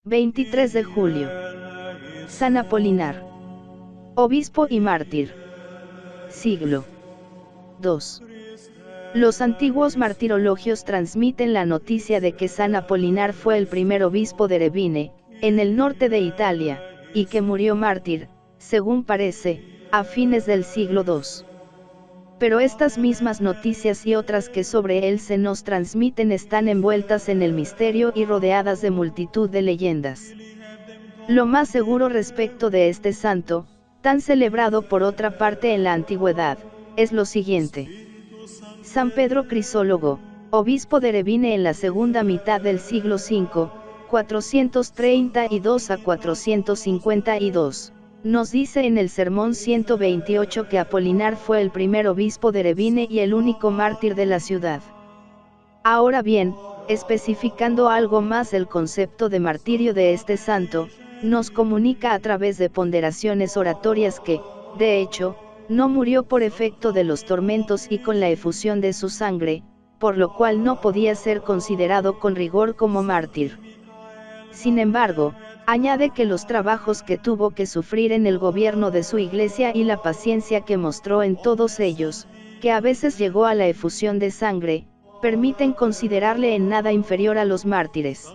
23 de julio. San Apolinar. Obispo y mártir. Siglo II. Los antiguos martirologios transmiten la noticia de que San Apolinar fue el primer obispo de Erebine, en el norte de Italia, y que murió mártir, según parece, a fines del siglo II. Pero estas mismas noticias y otras que sobre él se nos transmiten están envueltas en el misterio y rodeadas de multitud de leyendas. Lo más seguro respecto de este santo, tan celebrado por otra parte en la antigüedad, es lo siguiente. San Pedro Crisólogo, obispo de Erebine en la segunda mitad del siglo V, 432 a 452, nos dice en el sermón 128 que Apolinar fue el primer obispo de Erebine y el único mártir de la ciudad. Ahora bien, especificando algo más el concepto de martirio de este santo, nos comunica a través de ponderaciones oratorias que, de hecho, no murió por efecto de los tormentos y con la efusión de su sangre, por lo cual no podía ser considerado con rigor como mártir. Sin embargo, añade que los trabajos que tuvo que sufrir en el gobierno de su iglesia y la paciencia que mostró en todos ellos, que a veces llegó a la efusión de sangre, permiten considerarle en nada inferior a los mártires.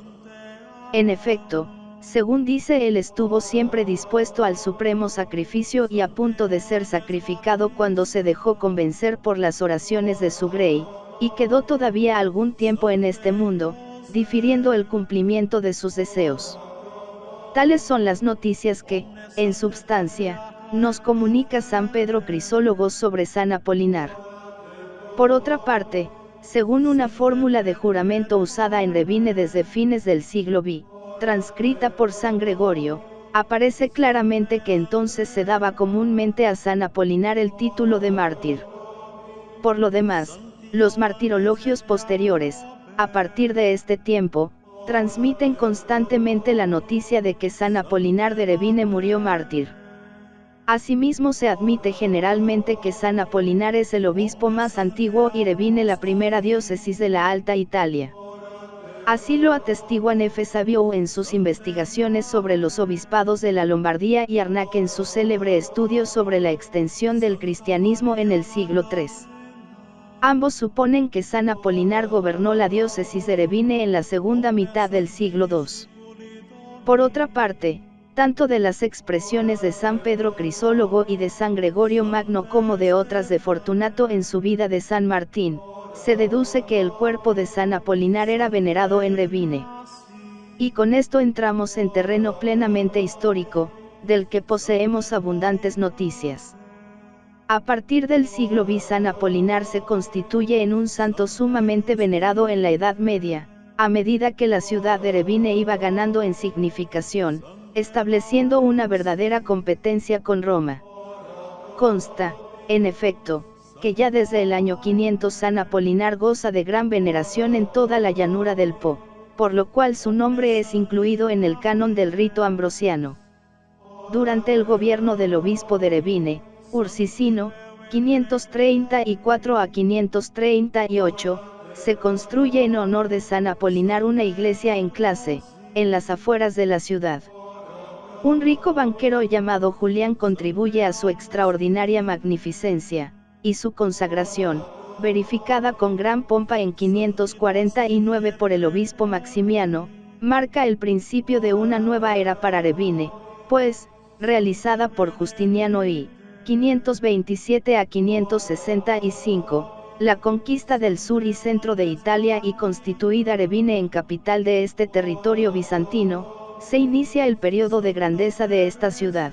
En efecto, según dice, él estuvo siempre dispuesto al supremo sacrificio y a punto de ser sacrificado cuando se dejó convencer por las oraciones de su grey, y quedó todavía algún tiempo en este mundo, difiriendo el cumplimiento de sus deseos. Tales son las noticias que, en substancia, nos comunica San Pedro Crisólogo sobre San Apolinar. Por otra parte, según una fórmula de juramento usada en Erebine desde fines del siglo V, transcrita por San Gregorio, aparece claramente que entonces se daba comúnmente a San Apolinar el título de mártir. Por lo demás, los martirologios posteriores, a partir de este tiempo, transmiten constantemente la noticia de que San Apolinar de Erebine murió mártir. Asimismo se admite generalmente que San Apolinar es el obispo más antiguo y Erebine la primera diócesis de la Alta Italia. Así lo atestiguan F. Savio en sus investigaciones sobre los obispados de la Lombardía y Arnaque en su célebre estudio sobre la extensión del cristianismo en el siglo III. Ambos suponen que San Apolinar gobernó la diócesis de Erebine en la segunda mitad del siglo II. Por otra parte, tanto de las expresiones de San Pedro Crisólogo y de San Gregorio Magno como de otras de Fortunato en su vida de San Martín, se deduce que el cuerpo de San Apolinar era venerado en Erebine. Y con esto entramos en terreno plenamente histórico, del que poseemos abundantes noticias. A partir del siglo V San Apolinar se constituye en un santo sumamente venerado en la Edad Media, a medida que la ciudad de Erebine iba ganando en significación, estableciendo una verdadera competencia con Roma. Consta, en efecto, que ya desde el año 500 San Apolinar goza de gran veneración en toda la llanura del Po, por lo cual su nombre es incluido en el canon del rito ambrosiano. Durante el gobierno del obispo de Erebine, Ursicino, 534 a 538, se construye en honor de San Apolinar una iglesia en clase, en las afueras de la ciudad. Un rico banquero llamado Julián contribuye a su extraordinaria magnificencia, y su consagración, verificada con gran pompa en 549 por el obispo Maximiano, marca el principio de una nueva era para Erebine, pues, realizada por Justiniano I, 527 a 565, la conquista del sur y centro de Italia y constituida Erebine en capital de este territorio bizantino, se inicia el periodo de grandeza de esta ciudad.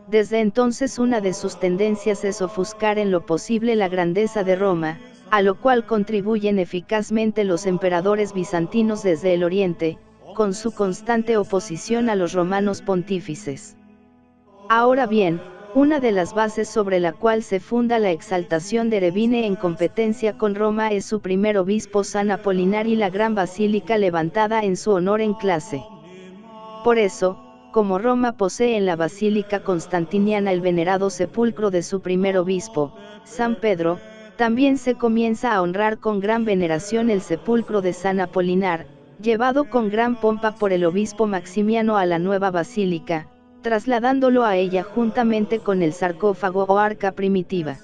Desde entonces una de sus tendencias es ofuscar en lo posible la grandeza de Roma, a lo cual contribuyen eficazmente los emperadores bizantinos desde el oriente, con su constante oposición a los romanos pontífices. Ahora bien, una de las bases sobre la cual se funda la exaltación de Erebine en competencia con Roma es su primer obispo San Apolinar y la gran basílica levantada en su honor en clase. Por eso, como Roma posee en la Basílica Constantiniana el venerado sepulcro de su primer obispo, San Pedro, también se comienza a honrar con gran veneración el sepulcro de San Apolinar, llevado con gran pompa por el obispo Maximiano a la nueva basílica, trasladándolo a ella juntamente con el sarcófago o arca primitiva.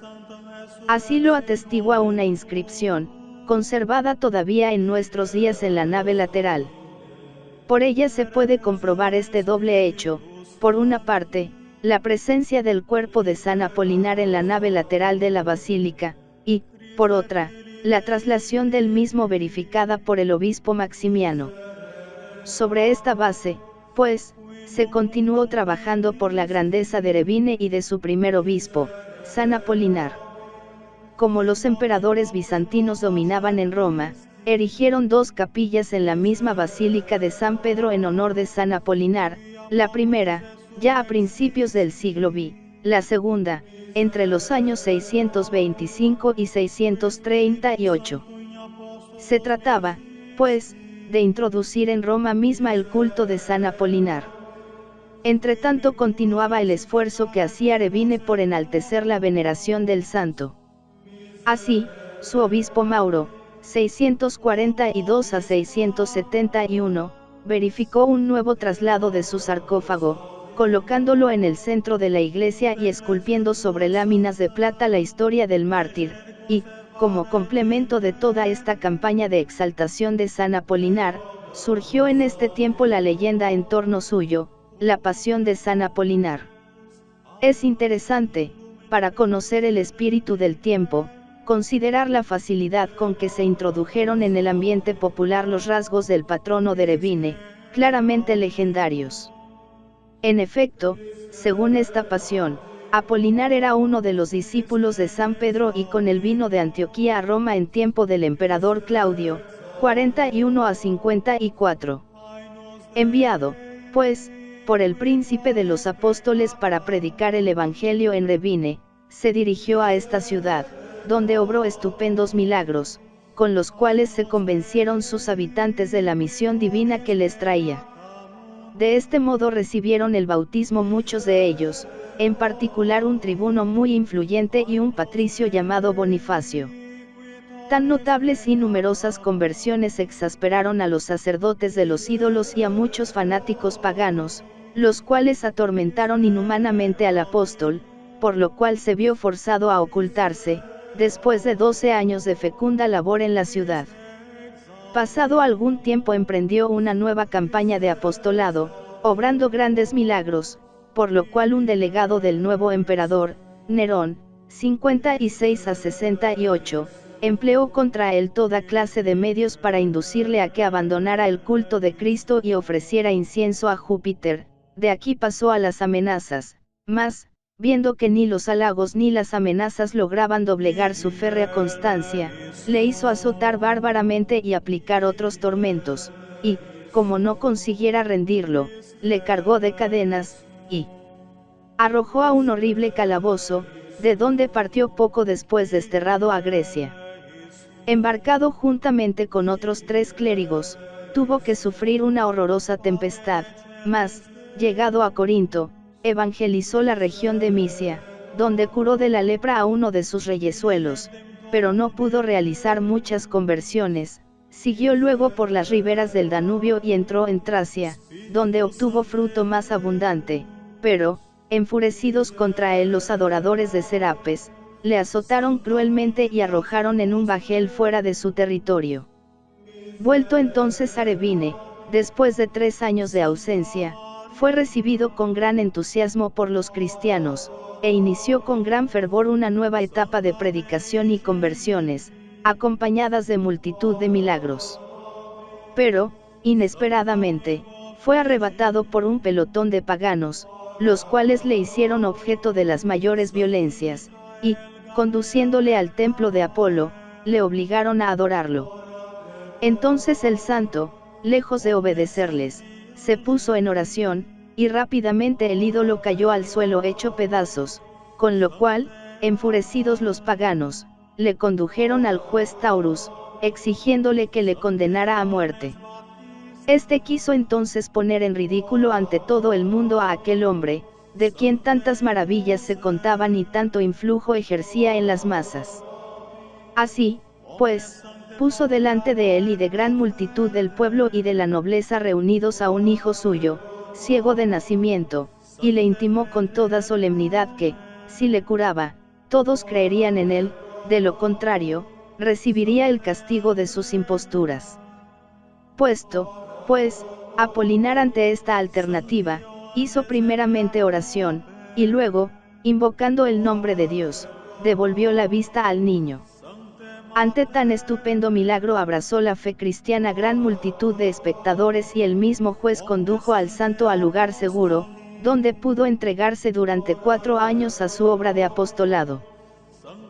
Así lo atestigua una inscripción, conservada todavía en nuestros días en la nave lateral. Por ella se puede comprobar este doble hecho: por una parte, la presencia del cuerpo de San Apolinar en la nave lateral de la basílica, y, por otra, la traslación del mismo verificada por el obispo Maximiano. Sobre esta base, pues, se continuó trabajando por la grandeza de Erevine y de su primer obispo, San Apolinar. Como los emperadores bizantinos dominaban en Roma, erigieron dos capillas en la misma basílica de San Pedro en honor de San Apolinar, la primera, ya a principios del siglo V, la segunda, entre los años 625 y 638. Se trataba, pues, de introducir en Roma misma el culto de San Apolinar. Entretanto continuaba el esfuerzo que hacía Erevine por enaltecer la veneración del santo. Así, su obispo Mauro, 642 a 671, verificó un nuevo traslado de su sarcófago, colocándolo en el centro de la iglesia y esculpiendo sobre láminas de plata la historia del mártir, y, como complemento de toda esta campaña de exaltación de San Apolinar, surgió en este tiempo la leyenda en torno suyo, la Pasión de San Apolinar. Es interesante, para conocer el espíritu del tiempo, considerar la facilidad con que se introdujeron en el ambiente popular los rasgos del patrono de Erevine, claramente legendarios. En efecto, según esta pasión, Apolinar era uno de los discípulos de San Pedro y con él vino de Antioquía a Roma en tiempo del emperador Claudio, 41 a 54. Enviado, pues, por el príncipe de los apóstoles para predicar el evangelio en Erevine, se dirigió a esta ciudad, donde obró estupendos milagros, con los cuales se convencieron sus habitantes de la misión divina que les traía. De este modo recibieron el bautismo muchos de ellos, en particular un tribuno muy influyente y un patricio llamado Bonifacio. Tan notables y numerosas conversiones exasperaron a los sacerdotes de los ídolos y a muchos fanáticos paganos, los cuales atormentaron inhumanamente al apóstol, por lo cual se vio forzado a ocultarse, después de 12 años de fecunda labor en la ciudad. Pasado algún tiempo emprendió una nueva campaña de apostolado, obrando grandes milagros, por lo cual un delegado del nuevo emperador, Nerón, 56 a 68, empleó contra él toda clase de medios para inducirle a que abandonara el culto de Cristo y ofreciera incienso a Júpiter. De aquí pasó a las amenazas, mas, viendo que ni los halagos ni las amenazas lograban doblegar su férrea constancia, le hizo azotar bárbaramente y aplicar otros tormentos, y, como no consiguiera rendirlo, le cargó de cadenas, y arrojó a un horrible calabozo, de donde partió poco después desterrado a Grecia. Embarcado juntamente con otros 3 clérigos, tuvo que sufrir una horrorosa tempestad, mas, llegado a Corinto, evangelizó la región de Misia, donde curó de la lepra a uno de sus reyezuelos, pero no pudo realizar muchas conversiones. Siguió luego por las riberas del Danubio y entró en Tracia, donde obtuvo fruto más abundante, pero, enfurecidos contra él los adoradores de Serapes, le azotaron cruelmente y arrojaron en un bajel fuera de su territorio. Vuelto entonces a Erevine, después de 3 años de ausencia, fue recibido con gran entusiasmo por los cristianos, e inició con gran fervor una nueva etapa de predicación y conversiones, acompañadas de multitud de milagros. Pero, inesperadamente, fue arrebatado por un pelotón de paganos, los cuales le hicieron objeto de las mayores violencias, y, conduciéndole al templo de Apolo, le obligaron a adorarlo. Entonces el santo, lejos de obedecerles, se puso en oración, y rápidamente el ídolo cayó al suelo hecho pedazos, con lo cual, enfurecidos los paganos, le condujeron al juez Taurus, exigiéndole que le condenara a muerte. Este quiso entonces poner en ridículo ante todo el mundo a aquel hombre, de quien tantas maravillas se contaban y tanto influjo ejercía en las masas. Así, pues, puso delante de él y de gran multitud del pueblo y de la nobleza reunidos a un hijo suyo, ciego de nacimiento, y le intimó con toda solemnidad que, si le curaba, todos creerían en él, de lo contrario, recibiría el castigo de sus imposturas. Puesto, pues, Apolinar ante esta alternativa, hizo primeramente oración, y luego, invocando el nombre de Dios, devolvió la vista al niño. Ante tan estupendo milagro abrazó la fe cristiana gran multitud de espectadores y el mismo juez condujo al santo al lugar seguro, donde pudo entregarse durante 4 años a su obra de apostolado.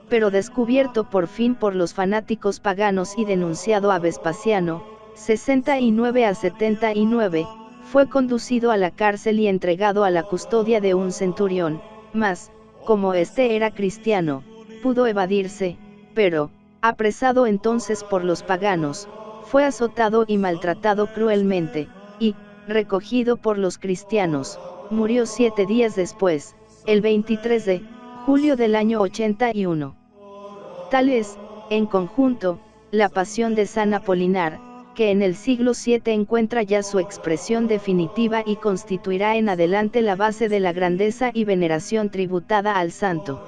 Pero descubierto por fin por los fanáticos paganos y denunciado a Vespasiano, 69 a 79, fue conducido a la cárcel y entregado a la custodia de un centurión, mas, como éste era cristiano, pudo evadirse, pero, apresado entonces por los paganos, fue azotado y maltratado cruelmente, y, recogido por los cristianos, murió 7 días después, el 23 de julio del año 81. Tal es, en conjunto, la pasión de San Apolinar, que en el siglo VII encuentra ya su expresión definitiva y constituirá en adelante la base de la grandeza y veneración tributada al santo.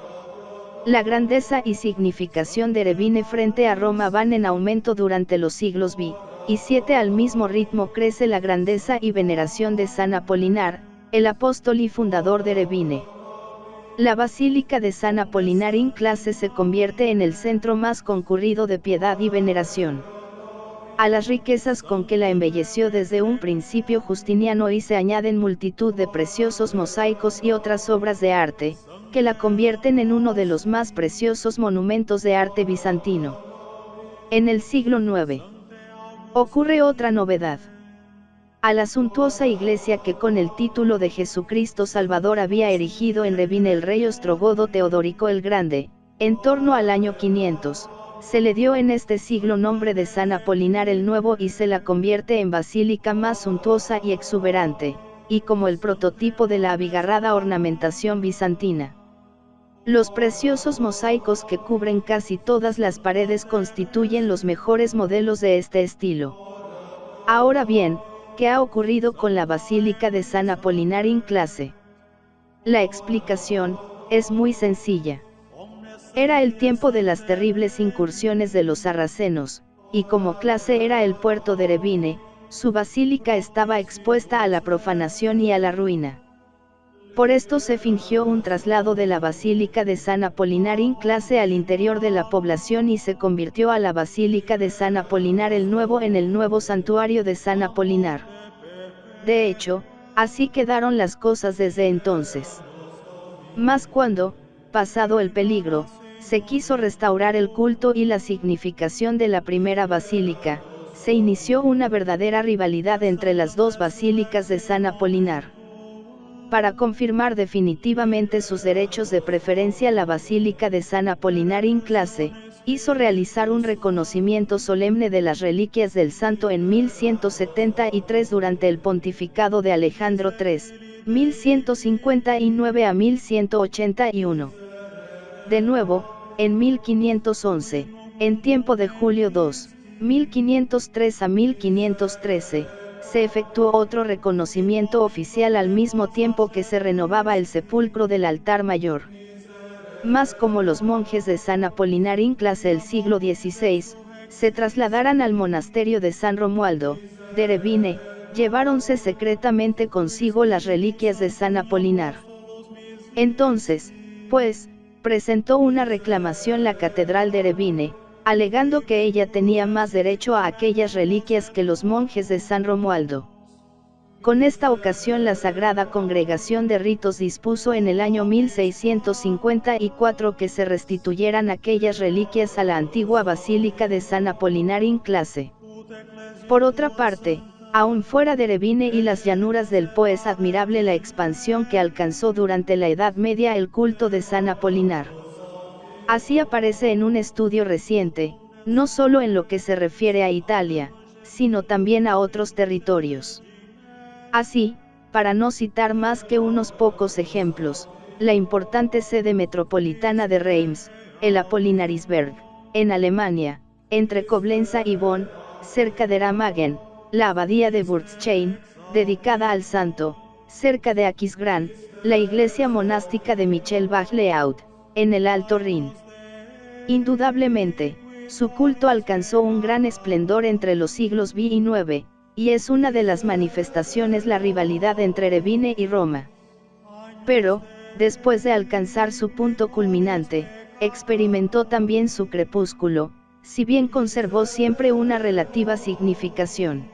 La grandeza y significación de Erevine frente a Roma van en aumento durante los siglos V y VII. Al mismo ritmo crece la grandeza y veneración de San Apolinar, el apóstol y fundador de Erevine. La Basílica de San Apolinar in Classe se convierte en el centro más concurrido de piedad y veneración. A las riquezas con que la embelleció desde un principio Justiniano y se añaden multitud de preciosos mosaicos y otras obras de arte, que la convierten en uno de los más preciosos monumentos de arte bizantino. En el siglo IX ocurre otra novedad. A la suntuosa iglesia que con el título de Jesucristo Salvador había erigido en Erevine el rey ostrogodo Teodorico el Grande, en torno al año 500, se le dio en este siglo nombre de San Apolinar el Nuevo y se la convierte en basílica más suntuosa y exuberante, y como el prototipo de la abigarrada ornamentación bizantina. Los preciosos mosaicos que cubren casi todas las paredes constituyen los mejores modelos de este estilo. Ahora bien, ¿qué ha ocurrido con la Basílica de San Apolinar in Classe? La explicación es muy sencilla. Era el tiempo de las terribles incursiones de los sarracenos, y como Classe era el puerto de Erevine, su basílica estaba expuesta a la profanación y a la ruina. Por esto se fingió un traslado de la Basílica de San Apolinar in Classe al interior de la población y se convirtió a la Basílica de San Apolinar el Nuevo en el nuevo santuario de San Apolinar. De hecho, así quedaron las cosas desde entonces. Mas cuando, pasado el peligro, se quiso restaurar el culto y la significación de la primera basílica, se inició una verdadera rivalidad entre las dos basílicas de San Apolinar. Para confirmar definitivamente sus derechos de preferencia, la Basílica de San Apolinar in Classe hizo realizar un reconocimiento solemne de las reliquias del santo en 1173 durante el pontificado de Alejandro III, 1159 a 1181. De nuevo, en 1511, en tiempo de Julio II, 1503 a 1513, se efectuó otro reconocimiento oficial al mismo tiempo que se renovaba el sepulcro del altar mayor. Mas como los monjes de San Apolinar in Classe del siglo XVI, se trasladaran al monasterio de San Romualdo, de Erevine, lleváronse secretamente consigo las reliquias de San Apolinar. Entonces, pues, presentó una reclamación la catedral de Erevine, alegando que ella tenía más derecho a aquellas reliquias que los monjes de San Romualdo. Con esta ocasión la Sagrada Congregación de Ritos dispuso en el año 1654 que se restituyeran aquellas reliquias a la antigua Basílica de San Apolinar in Classe. Por otra parte, aún fuera de Erevine y las llanuras del Po es admirable la expansión que alcanzó durante la Edad Media el culto de San Apolinar. Así aparece en un estudio reciente, no solo en lo que se refiere a Italia, sino también a otros territorios. Así, para no citar más que unos pocos ejemplos, la importante sede metropolitana de Reims, el Apolinarisberg, en Alemania, entre Coblenza y Bonn, cerca de Remagen, la abadía de Burzchain, dedicada al santo, cerca de Aquisgrán, la iglesia monástica de Michel Bach-Leaud, en el Alto Rin. Indudablemente, su culto alcanzó un gran esplendor entre los siglos V y IX, y es una de las manifestaciones la rivalidad entre Erevine y Roma. Pero, después de alcanzar su punto culminante, experimentó también su crepúsculo, si bien conservó siempre una relativa significación.